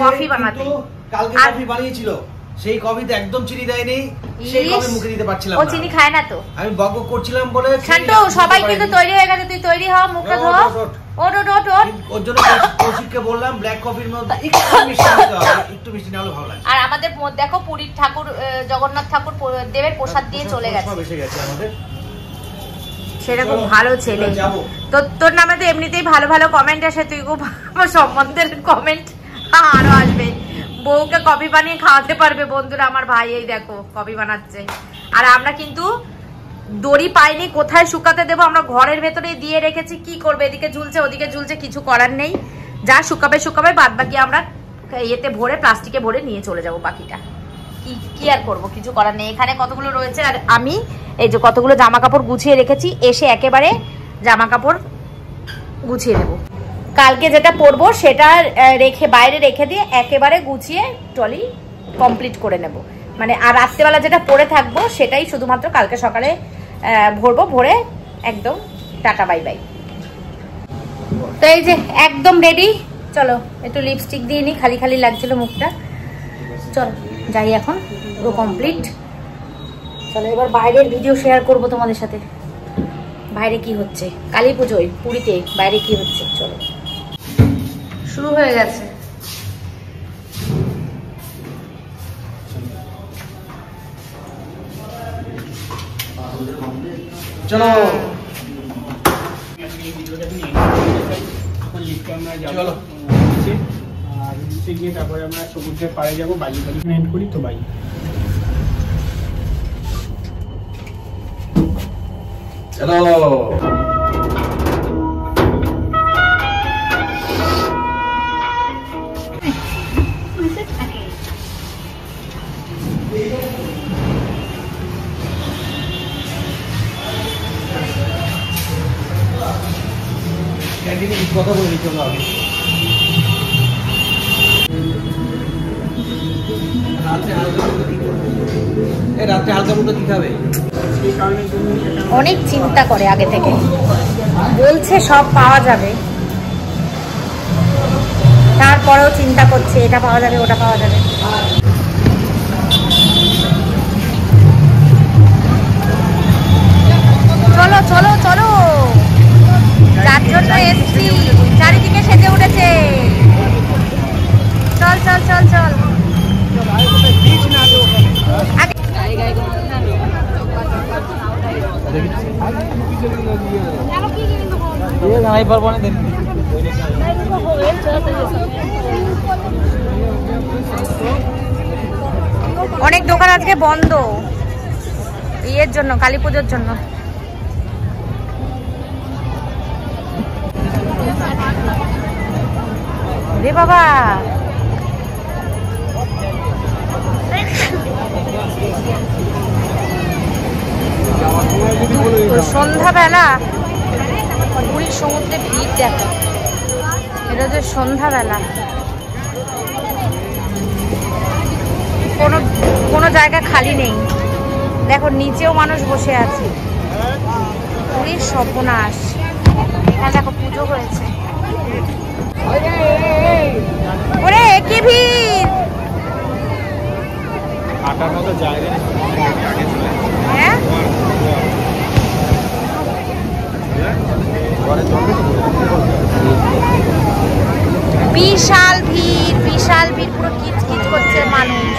কফি বানাতে। কালকে কফি বানিয়েছিল, সেই কফিতে একদম চিনি দেয়নি, সেই কফি মুখে দিতে পারছিলাম না। ও চিনি খায় না তো, আমি বক করছিলাম বলে। শান্ত, সবাই কিন্তু তৈরি হয়ে গেছে, তুই তৈরি হ, মুখে ধো। ওট ওট ওট ওট। ওর জন্য কৌশিককে বললাম ব্ল্যাক কফির মধ্যে একটু মিষ্টি দিতে হবে, একটু মিষ্টি না হলে ভালো লাগে। আর আমাদের দেখো পুরীর ঠাকুর, জগন্নাথ ঠাকুর দেবের প্রসাদ দিয়ে চলে গেছে, সব এসে গেছে আমাদের। সেরকম ভালো ছেলে। তো তোর নামে তো এমনিতেই ভালো ভালো কমেন্ট আসে, তুই খুব আমার সম্বন্ধের কমেন্ট আরো আসবে। বউকে কফি বানিয়ে খাওয়াতে পারবে বন্ধুরা। আমার ভাই এই দেখো কফি বানাচ্ছে, আর আমরা কিন্তু দড়ি পাইনি, কোথায় শুকাতে দেবো, আমরা ঘরের ভেতরে দিয়ে রেখেছি। কি করবে, এদিকে ঝুলছে ওদিকে ঝুলছে, কিছু করার নেই, যা শুকাবে শুকাবে, বাদ বাকি আমরা ইয়েতে ভরে, প্লাস্টিকে ভরে নিয়ে চলে যাব বাকিটা। কি আর করবো, কিছু করার নেই। এখানে কতগুলো রয়েছে, আর আমি এই যে কতগুলো জামা কাপড় গুছিয়ে রেখেছি, এসে একেবারে জামা কাপড় গুছিয়ে নেব। কালকে যেটা পরবো সেটা বাইরে রেখে দিয়ে একেবারে গুছিয়ে ট্রলি কমপ্লিট করে নেব, মানে। আর রাত্রেবেলা যেটা পরে থাকবো সেটাই শুধুমাত্র কালকে সকালে ভরবো, ভরে একদম টাটা বাই বাই। তো এই যে একদম রেডি, চলো একটু লিপস্টিক দিয়ে নি, খালি খালি লাগছিল মুখটা। চলো যাই, এখন পুরো কমপ্লিট। চলো এবার বাইরের ভিডিও শেয়ার করবো তোমাদের সাথে, বাইরে কি হচ্ছে কালী পুজোয় পুরীতে, বাইরে কি হচ্ছে। চলো শুরু হয়ে গেছে। চলো চলো, আর নিচে গিয়ে তারপরে আমরা সমুদ্রের পাড়ে যাবো, বালি এন্ড করি তো বাই। চলো কথা বলে চলো আগে। রাত্রে হালকা মুখটা দিতে হবে, অনেক চিন্তা করে আগে থেকে, বলছে সব পাওয়া যাবে, তারপরেও চিন্তা করছে এটা পাওয়া যাবে ওটা পাওয়া যাবে। চলো চলো চলো, যার জন্য এসছি, চারিদিকে সেজে উঠেছে। চল চল চল চল, অনেক দোকান আজকে বন্ধ ইয়ের জন্য, কালী পুজোর জন্য। রে বাবা, সন্ধ্যাবেলা পুরীর সমুদ্রে ভিড় দেখো, এটা যে সন্ধ্যাবেলা, কোনো জায়গা খালি নেই। দেখো নিচেও মানুষ বসে আছে, পুরীর সর্বনাশ। এখানে দেখো পুজো হয়েছে, ওরে কি ভিড়! হ্যাঁ বিশাল ভিড়, বিশাল ভিড়, পুরো কিচকিচ করছে মানুষ।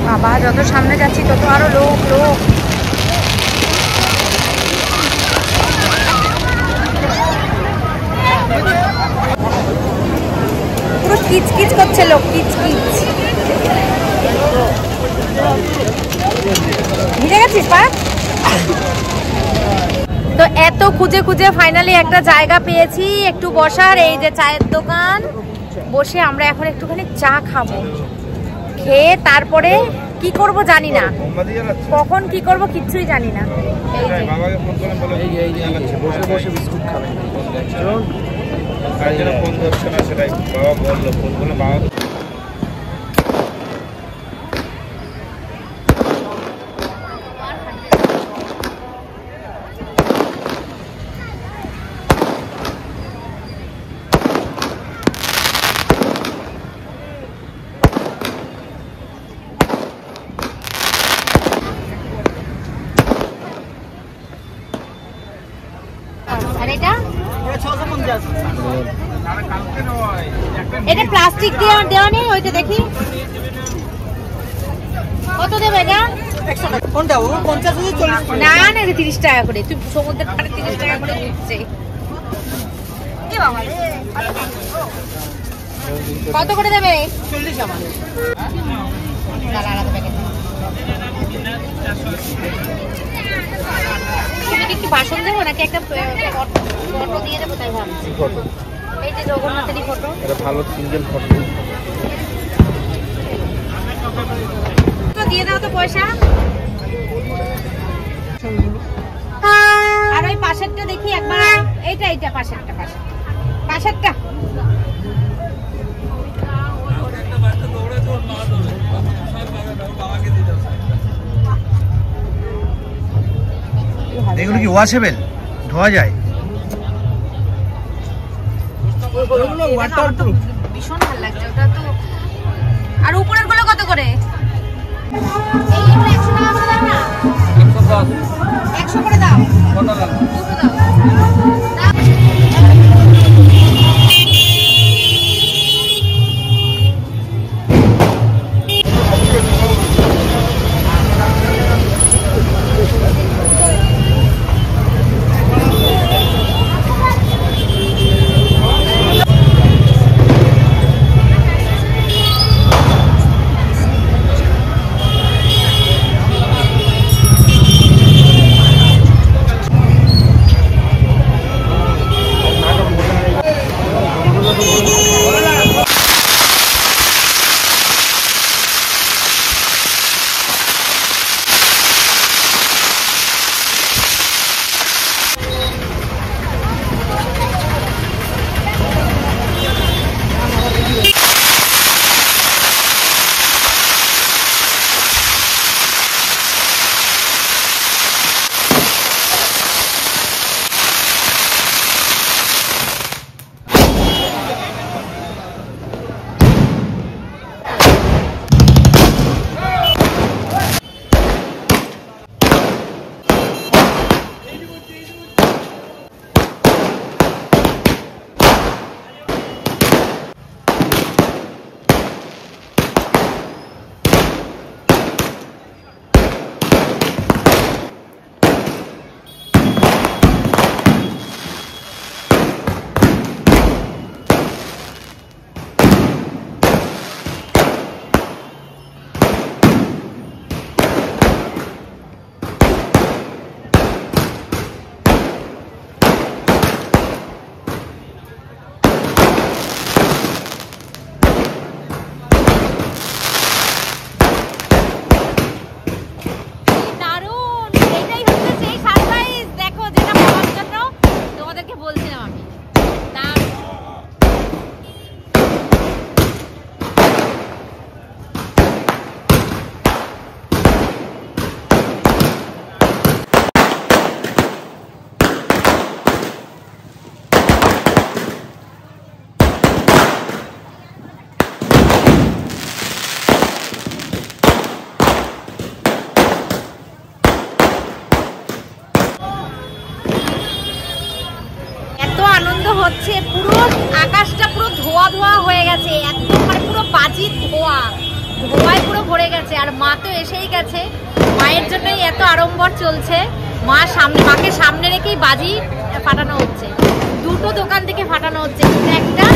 বাবা যত সামনে যাচ্ছি তত আরো লোক লোক। পুরো কিচকিচ করছে লোক, কিচকিচ। ভিজে গেছিস পা? তো এত খুঁজে খুঁজে ফাইনালি একটা জায়গা পেয়েছি একটু বসার, এই যে চায়ের দোকান। বসে আমরা এখন একটুখানি চা খাবো, খেয়ে তারপরে কি করব জানি না, কখন কি করব কিচ্ছুই জানি না। এটা প্লাস্টিক দেওয়া নেই, ওইটা দেখি কত দেবে এটা? কোনটা 50 40? না না, 30 টাকা করে। তুই সমুদ্রের পাড়ে 30 টাকা করে দিচ্ছে। কত করে দেবে? 40 আমার। আলাদা প্যাকেট। তুমি কি বাসন দেবো নাকি একটা ফটো দিয়ে দেবো তাই ভাবছি? এই যে জগন্নাথেরই ফটো, এটা ভালো সিঙ্গেল ফটো। তো দিয়ে দাও তো পয়সা। আর ওই পাশেরটা দেখি একবার, এইটা পাশেরটা। এগুলো কি ওয়াশেবল, ধোয়া যায়? ভীষণ ভালো লাগছে ওটা তো। আর উপরের গুলো কত করে? 100 টাকা করে দাও না? 100 করে দাও। দুটো দাও। হচ্ছে, পুরো আকাশটা পুরো ধোয়া ধোয়া হয়ে গেছে, একদম মানে পুরো বাজি ধোয়ায় পুরো ভরে গেছে। আর মা তো এসেই গেছে, মায়ের জন্যই এত আড়ম্বর চলছে। মাকে সামনে রেখেই বাজি ফাটানো হচ্ছে, দুটো দোকান থেকে ফাটানো হচ্ছে। একটা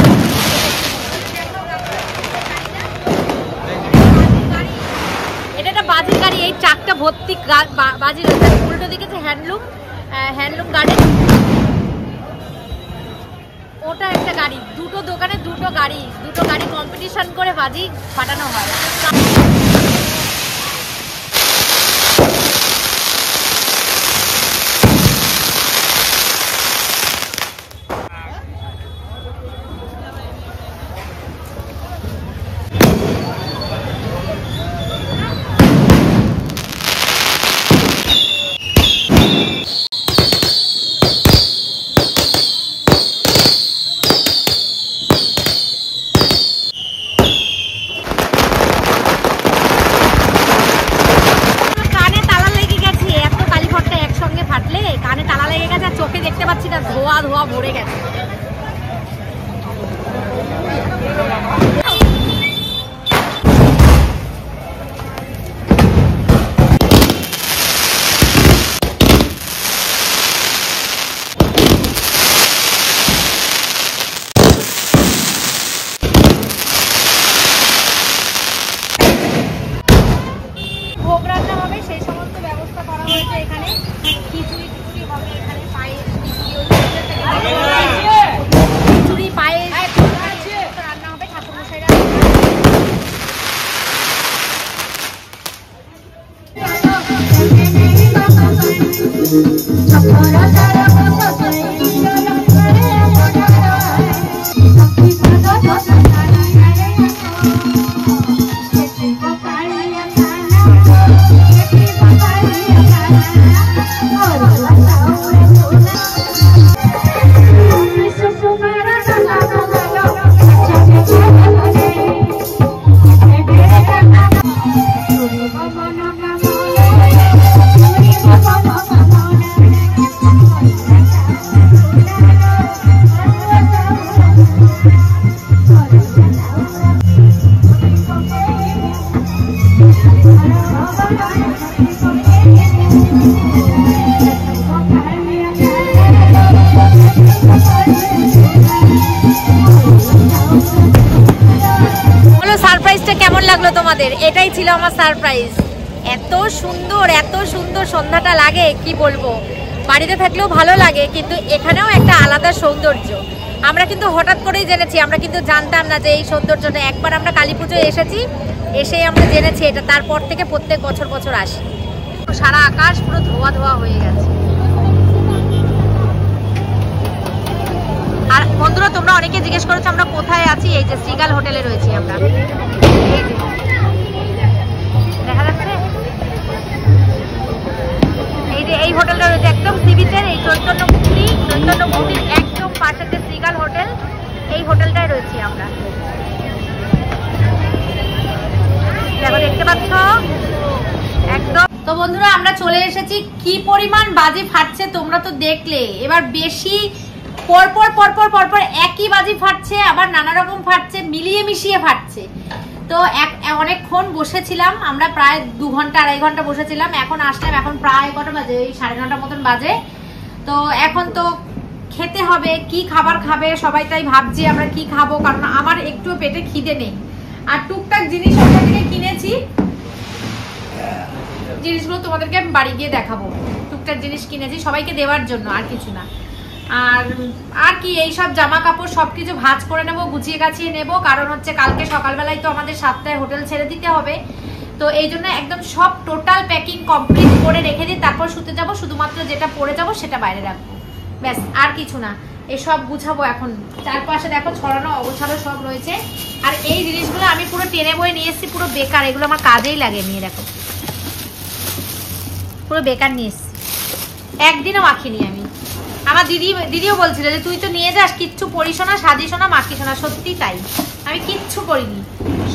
এটা একটা বাজির গাড়ি, এই চাকটা ভর্তি বাজি রয়েছে। উল্টো দিকে যে হ্যান্ডলুম গার্ডেন, ওটা একটা গাড়ি। দুটো দোকানে দুটো গাড়ি কম্পিটিশন করে বাজি ফাটানো হয়। চোখে দেখতে পাচ্ছি না, ধোয়া ধোয়া ভরে গেছে। ভোগ রান্না হবে, সেই সমস্ত ব্যবস্থা করা হয়েছে এখানে। খিচুড়ি হবে এখানে, পায়েস খিচুড়ি পায়েস রান্না হবে। ঠাকুরমশাইরা কেমন লাগলো তোমাদের? এটাই ছিল আমার সারপ্রাইজ। এত সুন্দর সন্ধ্যাটা লাগে, কি বলবো। বাড়িতে থাকলেও ভালো লাগে, কিন্তু এখানেও একটা আলাদা সৌন্দর্য। আমরা কিন্তু হঠাৎ করেই জেনেছি, আমরা কিন্তু জানতাম না যে এই সৌন্দর্যটা। একবার আমরা কালী পুজোয় এসেছি, এসেই আমরা জেনেছি এটা। তারপর থেকে প্রত্যেক বছর আসি। সারা আকাশ পুরো ধোয়া ধোয়া হয়ে গেছে। আর বন্ধুরা, তোমরা অনেকে জিজ্ঞেস করেছো আমরা কোথায় আছি। এই যে সিগাল হোটেলে রয়েছি আমরা। দেখা যাচ্ছে এই যে এই হোটেলটা রয়েছে একদম সি বিচের, এই চৈতন্য মুক্তির একদম পাশে যে সিগাল হোটেল, এই হোটেলটায় রয়েছি আমরা। দেখো, দেখতে পাচ্ছ একদম। তো বন্ধুরা, আমরা চলে এসেছি। কি পরিমাণ বাজি ফাটছে তোমরা তো দেখলে। এবার বেশি পরপর একই বাজি ফাটছে, আবার নানা রকম ফাটছে, মিলিয়ে মিশিয়ে ফাটছে। তো অনেকক্ষণ বসেছিলাম আমরা, প্রায় 2 ঘন্টা 2.5 ঘন্টা বসেছিলাম। এখন আসলাম, এখন প্রায় কটা বাজে, ওই 9:30 মতন বাজে। তো এখন তো খেতে হবে। কি খাবার খাবে সবাই, তাই ভাবছি আমরা কি খাবো, কারণ আমার একটু পেটে খিদে নেই। আর টুকটাক জিনিস ওখান থেকে কিনেছি, জিনিসগুলো তোমাদেরকে আমি বাড়ি গিয়ে দেখাবো। টুকটাক জিনিস কিনেছি সবাইকে দেওয়ার জন্য, আর কিছু না। আর কি এইসব জামা কাপড় সবকিছু ভাঁজ করে নেবো, গুছিয়ে গাছিয়ে নেবো। কারণ হচ্ছে কালকে সকালবেলায় তো আমাদের 7টায় হোটেল ছেড়ে দিতে হবে। তো এই জন্য একদম সব টোটাল প্যাকিং কমপ্লিট করে রেখে দিই, তারপর শুতে যাবো। শুধুমাত্র যেটা পরে যাবো সেটা বাইরে রাখবো, ব্যাস, আর কিছু না। এসব গুছাবো এখন। চারপাশে দেখো ছড়ানো অগোছালো সব রয়েছে। আর এই জিনিসগুলো আমি পুরো টেনে বয়ে নিয়ে এসেছি, পুরো বেকার। এগুলো আমার কাজেই লাগে, নিয়ে দেখো পুরো বেকার নিয়ে এসেছি, একদিনও মাখিনি আমি। আমার দিদিও বলছিল যে তুই তো নিয়ে যাস, কিচ্ছু পড়িস না, সাজিস না, মাখিস না। সত্যি তাই, আমি কিচ্ছু করিনি,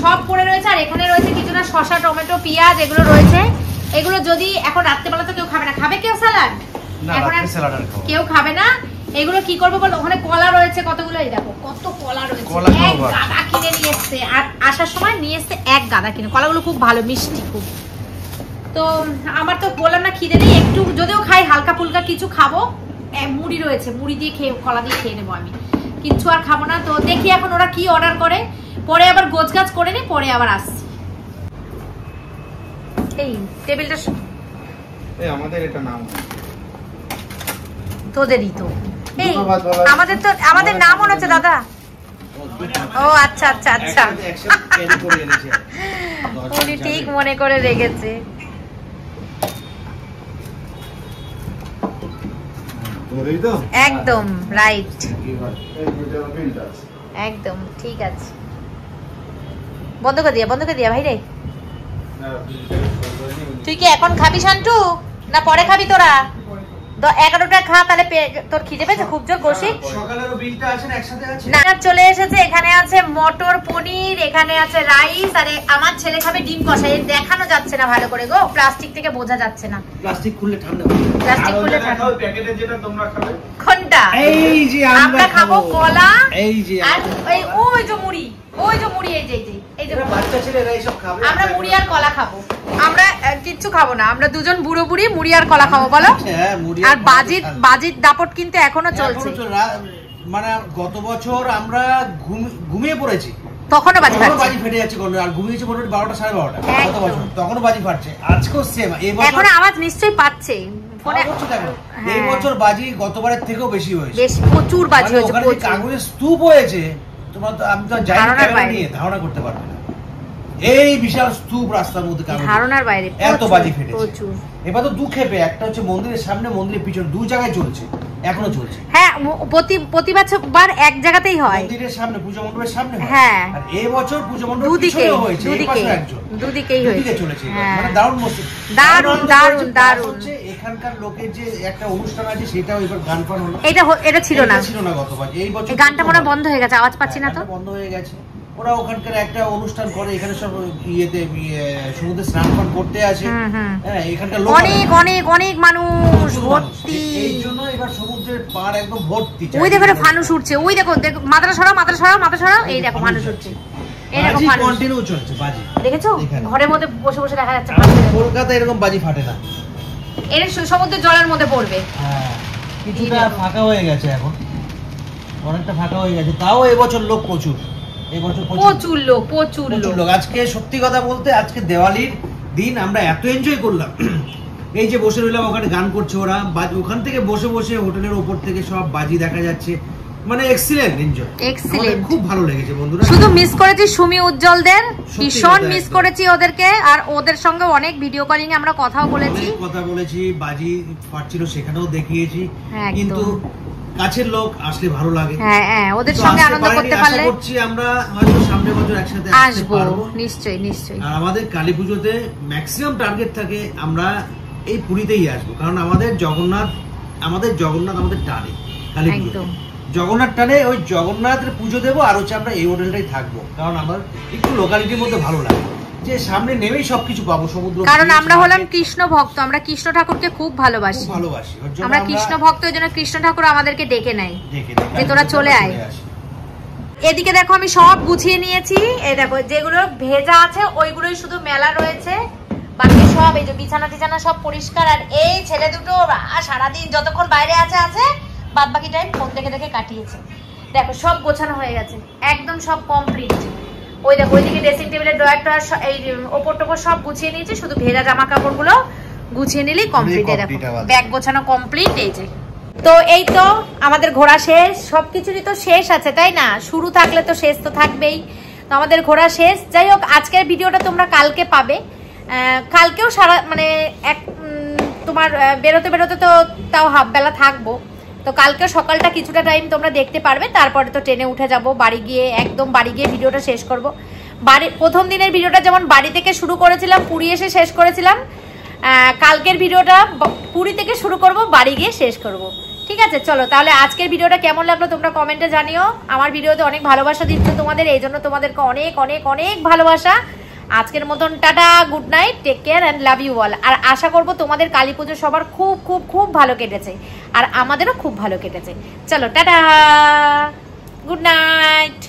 সব পড়ে রয়েছে। আর এখানে রয়েছে কিছুটা শসা, টমেটো, পেঁয়াজ, এগুলো রয়েছে। এগুলো যদি এখন রাত্রেবেলা তো কেউ খাবে না, খাবে কেউ স্যালাড? এখন কেউ খাবে না। এগুলো কি করবো বল, ওখানে কলা রয়েছে কতগুলো, এই দেখো কত কলা রয়েছে, এক গাদা কিনে নিয়ে এসছে। আর আসার সময় নিয়ে এসছে এক গাদা কিনে। কলাগুলো খুব ভালো, মিষ্টি খুব। তো আমার তো বললাম না খিদে নেই, একটু যদিও খাই হালকা ফুলকা কিছু খাবো। মুড়ি রয়েছে, মুড়ি দিয়ে খেয়ে কলা দিয়ে খেয়ে নেবো আমি, কিচ্ছু আর খাবো না। তো দেখি এখন ওরা কি অর্ডার করে, পরে আবার গোছগাছ করে নি, পরে আবার আসছি। এই টেবিলটা আমাদের এটা নাম তোদেরই তো, এই আমাদের নাম মনে হচ্ছে দাদা। ও আচ্ছা আচ্ছা আচ্ছা, উনি ঠিক মনে করে রেখেছে। একদম রাইট, একদম ঠিক আছে। বন্ধ করে দিয়া ভাই রে। তুই কি এখন খাবি শান্টু না পরে খাবি তোরা? 11টা খা, তাহলে তোর খিদে পেয়েছে খুব জোর। বসি সকালের বিলটা আছে না একসাথে আছে না, চলে এসেছে। এখানে আছে মটর পনির, এখানে আছে রাইস, আর আমার ছেলে খাবে ডিম কষা। এর দেখানো যাচ্ছে না ভালো করে গো, প্লাস্টিক থেকে বোঝা যাচ্ছে না। প্লাস্টিক খুললে ঠান্ডা, প্লাস্টিক খুললে ঠান্ডা। প্যাকেটে যেটা তোমরা খাবে কোনটা? এই যে আমরা খাবো কলা, এই যে আর ওই যে মুড়ি, ওই যে মুড়ি, এই যে বাচ্চা ছেলেরা এইসব খাবে। আমরা মুড়ি আর কলা খাবো। আমরা কিচ্ছু খাবো না, আমরা দুজন বুড়ো বুড়ি মুড়ি আর কলা খাবো বলো। আর বাজির দাপট কিন্তু এখনো চলছে। মানে গত বছর আমরা ঘুমিয়ে পড়েছি, তখনও বাজি ফেটে যাচ্ছে, আর ঘুমিয়েছি মোটামুটি 12টা 12:30 গত বছর, তখনও বাজি ফাটছে। আজকেও সেম, এখন আওয়াজ নিশ্চয়ই পাচ্ছে ফোনে। এই বছর বাজি গতবারের থেকেও বেশি হয়েছে, বেশি প্রচুর বাজি হয়েছে। কাগজের স্তূপ হয়েছে, তোমরা তো আমি তো যাই নিয়ে ধারণা করতে পারবে না। এই বিশাল স্তূপ রাস্তার মধ্যে ধারণার বাইরে এত বাজি ফেটেছে। এবার তো দু ক্ষেপে, একটা হচ্ছে মন্দিরের সামনে, মন্দিরের পিছনে, দুই জায়গায় চলছে, এখনো চলছে। হ্যাঁ, প্রতি বছর এক জায়গাতেই হয়, মন্দিরের সামনে, পূজা মণ্ডপের সামনে হয়। হ্যাঁ, আর এই বছর পূজা মণ্ডপ পিছনে হয়েছে, দুদিকেই হয়েছে, চলেছে। মানে দারুণ মস্ত, দারুণ। এখানকার লোকের যে একটা অনুষ্ঠান আছে, সেটাও এবার গান ফান হলো। এটা ছিল না গতবার। এই বছর গানটা মনে বন্ধ হয়ে গেছে, আওয়াজ পাচ্ছি না তো, বন্ধ হয়ে গেছে। ওরা ওখানকার একটা অনুষ্ঠান করে, এখানে সব ইয়েতে সমুদ্রে স্নান ফান করতে আসে। হ্যাঁ, এখানকার লোক অনেক মানুষ ভর্তি। এই জন্য এবার সমুদ্রের পাড় একদম ভর্তি। ওই দেখো ফানুস উঠছে, ওই দেখো মাথাটা সরাও, এই দেখো ফানুস উঠছে, এই দেখো ফানুস কন্টিনিউ চলছে বাজি। দেখেছো ঘরের মধ্যে বসে বসে দেখা যাচ্ছে। কলকাতায় এরকম বাজি ফাটে না, এর সমুদ্রের জলের মধ্যে পড়বে। হ্যাঁ, কিছুটা ফাঁকা হয়ে গেছে, এখন অনেকটা ফাঁকা হয়ে গেছে। তাও এবছর লোক প্রচুর, প্রচুর লোক। আজকে সত্যি কথা বলতে, আজকে দেওয়ালির দিন আমরা এত এনজয় করলাম। এই যে বসে রইলাম, ওখানে গান করছে ওরা, ওখান থেকে বসে বসে হোটেলের উপর থেকে সব বাজি দেখা যাচ্ছে। মানে এক্সিলেন্ট এনজয়, এক্সিলেন্ট, খুব ভালো লেগেছে বন্ধুরা। শুধু মিস করেছি সুমি উজ্জ্বলদের, ভীষণ মিস করেছি ওদেরকে। আর ওদের সঙ্গে অনেক ভিডিও কলিং এ আমরা কথা বলেছি, বাজি ফাটছিল সেখানেও দেখিয়েছি। কিন্তু কাছের লোক আসলে ভালো লাগে। হ্যাঁ, ওদের সঙ্গে আনন্দ করতে পারলে আশা করছি আমরা হয়তো সামনের বছর একসাথে আসতে পারবো। নিশ্চয়ই। আর আমাদের কালী পুজোতে ম্যাক্সিমাম টার্গেট থাকে আমরা এই পুরীতেই আসবো, কারণ আমাদের জগন্নাথ আমাদের টানে, কালী পুজো জগন্নাথ টানে। ওই জগন্নাথের পুজো দেবো, আর হচ্ছে আমরা এই হোটেলটাই থাকবো, কারণ আমার একটু লোকালিটির মধ্যে ভালো লাগে, যে সামনে নেমেই সবকিছু পাবো, সমুদ্র। কারণ আমরা হলাম কৃষ্ণ ভক্ত, আমরা কৃষ্ণ ঠাকুরকে খুব ভালোবাসি। আমরা কৃষ্ণ ভক্ত, এই জন্য কৃষ্ণ ঠাকুর আমাদেরকে ডেকে নেয় যে তোরা চলে আয়। এদিকে দেখো আমি সব গুছিয়ে নিয়েছি। এই দেখো যেগুলো ভেজা আছে ওইগুলোই শুধু মেলা রয়েছে, বাকি সব এই যে বিছানা সব পরিষ্কার। আর এই ছেলে দুটো সারাদিন যতক্ষণ বাইরে আছে, বাদ বাকি টাইম ফোন দেখে কাটিয়েছে। দেখো সব গোছানো হয়ে গেছে, একদম সব কমপ্লিট। ওই দেখো ওইদিকে ড্রেসিং টেবিলের ড্রয়ারটা, এই ওপর টোপর সব গুছিয়ে নিয়েছি, শুধু ভেজা জামা কাপড়গুলো গুছিয়ে নিলেই কমপ্লিট। দেখো ব্যাগ গোছানো কমপ্লিট। এই যে তো এই তো আমাদের ঘোরা শেষ, সবকিছুরই তো শেষ আছে তাই না, শুরু থাকলে তো শেষ তো থাকবেই। তো আমাদের ঘোরা শেষ। যাই হোক, আজকের ভিডিওটা তোমরা কালকে পাবে। কালকেও সারা মানে তোমার বেরোতে তো তাও হাফ বেলা থাকবো, তো কালকে সকালটা কিছুটা টাইম তোমরা দেখতে পারবে। তারপরে তো ট্রেনে উঠে যাব, বাড়ি গিয়ে ভিডিওটা শেষ করব। প্রথম দিনের ভিডিওটা যেমন বাড়ি থেকে শুরু করেছিলাম, পুরী এসে শেষ করেছিলাম, কালকের ভিডিওটা পুরী থেকে শুরু করব, বাড়ি গিয়ে শেষ করব। ঠিক আছে, চলো তাহলে আজকের ভিডিওটা কেমন লাগলো তোমরা কমেন্টে জানিও। আমার ভিডিওতে অনেক ভালোবাসা দিচ্ছ তোমাদের, এই জন্য তোমাদেরকে অনেক ভালোবাসা। আজকের মতন ta-ta, good night, take care and love you all. আর আশা করবো তোমাদের কালী পুজো সবার খুব খুব খুব ভালো কেটেছে, আর আমাদেরও খুব ভালো কেটেছে। চলো টাটা, গুড নাইট।